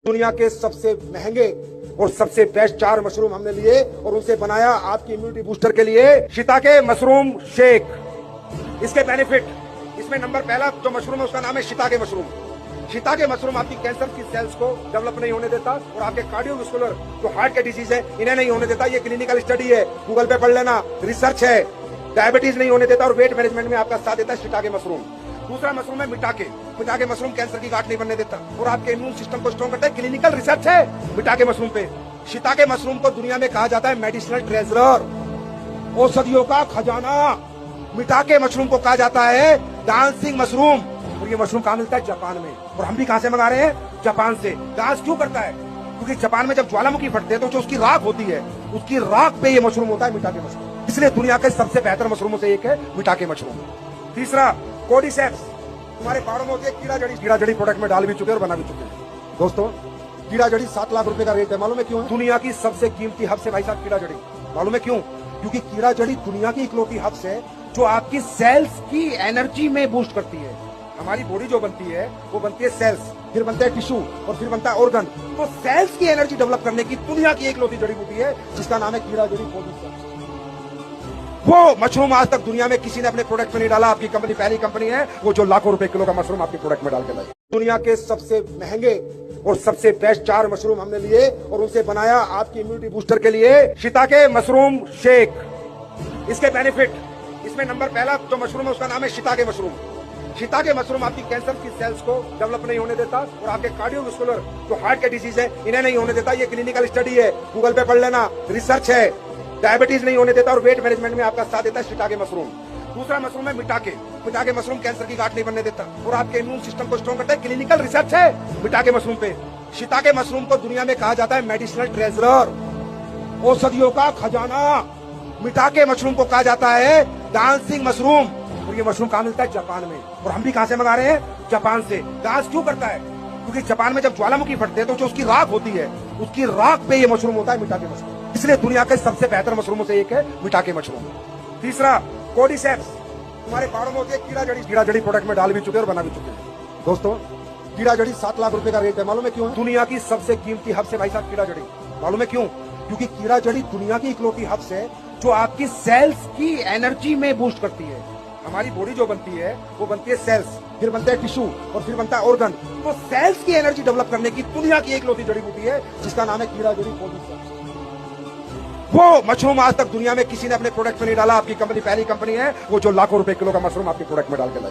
दुनिया के सबसे महंगे और सबसे बेस्ट 4 मशरूम हमने लिए और उनसे बनाया आपकी इम्यूनिटी बूस्टर के लिए शिताके मशरूम शेक। इसके बेनिफिट, इसमें नंबर पहला जो मशरूम है उसका नाम है शिताके मशरूम। शिताके मशरूम आपकी कैंसर की सेल्स को डेवलप नहीं होने देता और आपके कार्डियोवैस्कुलर जो हार्ट के डिजीज है इन्हें नहीं होने देता। ये क्लिनिकल स्टडी है, गूगल पे पढ़ लेना, रिसर्च है। डायबिटीज नहीं होने देता और वेट मैनेजमेंट में आपका साथ देता है शिताके मशरूम। दूसरा मशरूम है मिटाके। मिटाके मशरूम कैंसर की गांठ नहीं बनने देता और आपके इम्यून सिस्टम को स्ट्रॉन्ग करता है। क्लिनिकल रिसर्च है मिटाके मशरूम पे। शिताके मशरूम को दुनिया में कहा जाता है मेडिसिनल ट्रेजरर, औषधियों का खजाना। मिटाके मशरूम को कहा जाता है डांसिंग मशरूम। और ये मशरूम कहाँ मिलता है? जापान में। और हम भी कहां से मंगा रहे हैं? जापान से। डांस क्यों करता है? क्योंकि जापान में जब ज्वालामुखी फटते हैं तो जो उसकी राख होती है, उसकी राख पे ये मशरूम होता है मिटाके मशरूम। इसलिए दुनिया के सबसे बेहतर मशरूमों से एक है मिटाके मशरूम। तीसरा कोर्डिसेप्स। तुम्हारे बाड़ों में होती है कीड़ा जड़ी। कीड़ा जड़ी प्रोडक्ट में डाल भी चुके और बना भी चुके हैं। दोस्तों, कीड़ा जड़ी 7 लाख रुपए का रेट है। मालूम है क्यों? दुनिया की सबसे कीमती हब से भाई साहब कीड़ा जड़ी। मालूम है क्यों? क्योंकि कीड़ा जड़ी दुनिया की इकलौती हब्स है जो आपकी सेल्स की एनर्जी में बूस्ट करती है। हमारी बॉडी जो बनती है वो बनती है सेल्स, फिर बनता है टिश्यू और फिर बनता है ऑर्गन। तो सेल्स की एनर्जी डेवलप करने की दुनिया की इकलौती जड़ी बूटी है जिसका नाम है कीड़ा जड़ी कोर्डिसेप्स। वो मशरूम आज तक दुनिया में किसी ने अपने प्रोडक्ट में नहीं डाला। आपकी कंपनी पहली कंपनी है वो जो लाखों रुपए किलो का मशरूम आपके प्रोडक्ट में डाल के लाई। दुनिया के सबसे महंगे और सबसे बेस्ट 4 मशरूम हमने लिए और उनसे बनाया आपकी इम्यूनिटी बूस्टर के लिए शिताके मशरूम शेक। इसके बेनिफिट, इसमें नंबर पहला जो मशरूम है उसका नाम है शिताके मशरूम। शिताके मशरूम आपकी कैंसर की सेल्स को डेवलप नहीं होने देता और आपके कार्डियोवैस्कुलर जो हार्ट के डिजीज है इन्हें नहीं होने देता। ये क्लिनिकल स्टडी है, गूगल पे पढ़ लेना, रिसर्च है। डायबिटीज नहीं होने देता और वेट मैनेजमेंट में आपका साथ देता है शिताके मशरूम। दूसरा मशरूम है मिटाके। मिटाके मशरूम कैंसर की गांठ नहीं बनने देता और आपके इम्यून सिस्टम को स्ट्रॉन्ग करता है। क्लिनिकल रिसर्च है मिटाके मशरूम पे। शिताके मशरूम को दुनिया में कहा जाता है मेडिसिनल ट्रेजरर, औषधियों का खजाना। मिटाके मशरूम को कहा जाता है डांसिंग मशरूम। और ये मशरूम कहाँ मिलता है? जापान में। और हम भी कहां से मंगा रहे हैं? जापान से। डांस क्यों करता है? क्योंकि जापान में जब ज्वालामुखी फटते हैं तो जो उसकी राख होती है, उसकी राख पे ये मशरूम होता है मिटाके मशरूम। इसलिए दुनिया के सबसे बेहतर मशरूमों से एक है मिटाके मशरूम। तीसरा कोर्डिसेप्स। तुम्हारे बाड़ों में होती है कीड़ा जड़ी। कीड़ा जड़ी प्रोडक्ट में डाल भी चुके और बना भी चुके हैं। दोस्तों, कीड़ा जड़ी 7 लाख रुपए का रेट है। मालूम है क्यों? दुनिया की सबसे कीमती हब से भाई साहब कीड़ा जड़ी। मालूम है क्यों? क्योंकि कीड़ा जड़ी दुनिया की इकलौती हब्स है जो आपकी सेल्स की एनर्जी में बूस्ट करती है। हमारी बॉडी जो बनती है वो बनती है सेल्स, फिर बनता है टिश्यू और फिर बनता है ऑर्गन। तो सेल्स की एनर्जी डेवलप करने की दुनिया की इकलौती जड़ी बूटी है जिसका नाम है कीड़ा जड़ी कोर्डिसेप्स। वो मशरूम आज तक दुनिया में किसी ने अपने प्रोडक्ट में नहीं डाला। आपकी कंपनी पहली कंपनी है वो जो लाखों रुपए किलो का मशरूम आपके प्रोडक्ट में डाल के लाई।